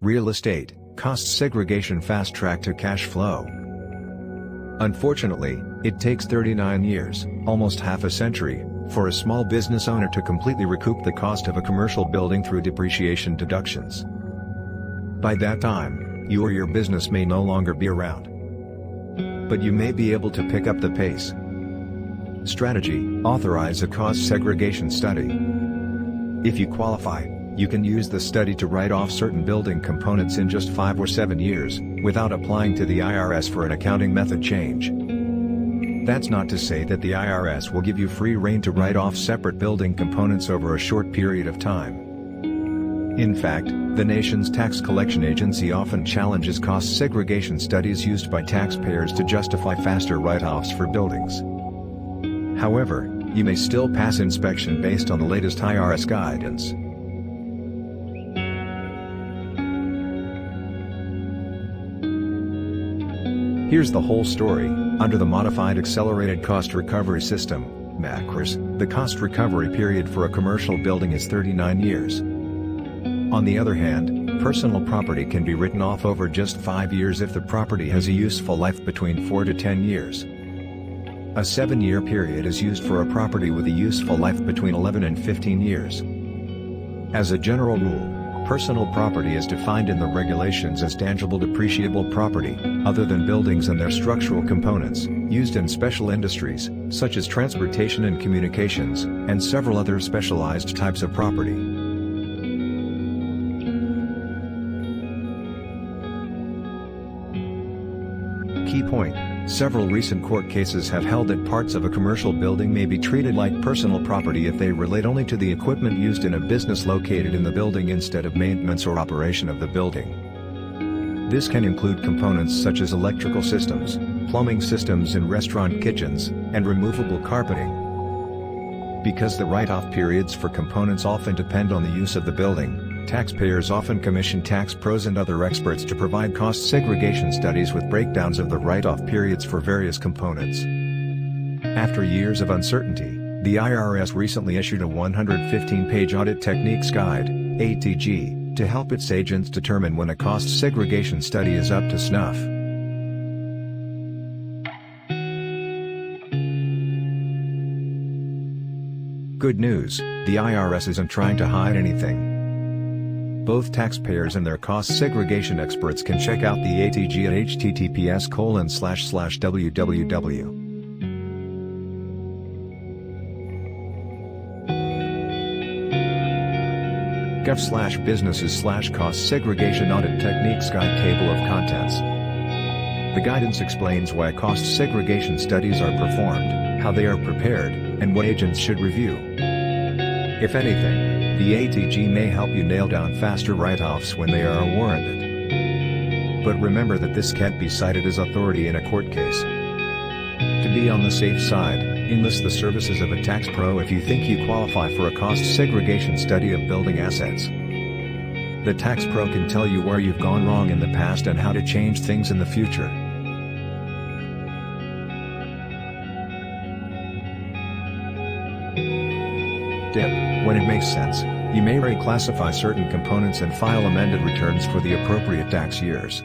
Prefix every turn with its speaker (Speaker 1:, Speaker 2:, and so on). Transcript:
Speaker 1: Real estate, cost segregation fast track to cash flow. Unfortunately, it takes 39 years, almost half a century, for a small business owner to completely recoup the cost of a commercial building through depreciation deductions. By that time, you or your business may no longer be around. But you may be able to pick up the pace. Strategy: authorize a cost segregation study. If you qualify, you can use the study to write off certain building components in just 5 or 7 years, without applying to the IRS for an accounting method change. That's not to say that the IRS will give you free rein to write off separate building components over a short period of time. In fact, the nation's tax collection agency often challenges cost segregation studies used by taxpayers to justify faster write-offs for buildings. However, you may still pass inspection based on the latest IRS guidance. Here's the whole story. Under the Modified Accelerated Cost Recovery System, MACRS, the cost recovery period for a commercial building is 39 years. On the other hand, personal property can be written off over just 5 years if the property has a useful life between 4 to 10 years. A 7-year period is used for a property with a useful life between 11 and 15 years. As a general rule, personal property is defined in the regulations as tangible depreciable property, other than buildings and their structural components, used in special industries, such as transportation and communications, and several other specialized types of property. Key point: several recent court cases have held that parts of a commercial building may be treated like personal property if they relate only to the equipment used in a business located in the building instead of maintenance or operation of the building. This can include components such as electrical systems, plumbing systems in restaurant kitchens, and removable carpeting. Because the write-off periods for components often depend on the use of the building, taxpayers often commission tax pros and other experts to provide cost segregation studies with breakdowns of the write-off periods for various components. After years of uncertainty, the IRS recently issued a 115-page Audit Techniques Guide, ATG, to help its agents determine when a cost segregation study is up to snuff. Good news: the IRS isn't trying to hide anything. Both taxpayers and their cost segregation experts can check out the ATG at https://www.gov/businesses/cost segregation audit techniques guide table of contents. The guidance explains why cost segregation studies are performed, how they are prepared, and what agents should review. If anything, the ATG may help you nail down faster write-offs when they are warranted. But remember that this can't be cited as authority in a court case. To be on the safe side, enlist the services of a tax pro if you think you qualify for a cost segregation study of building assets. The tax pro can tell you where you've gone wrong in the past and how to change things in the future. Tip: when it makes sense, you may reclassify certain components and file amended returns for the appropriate tax years.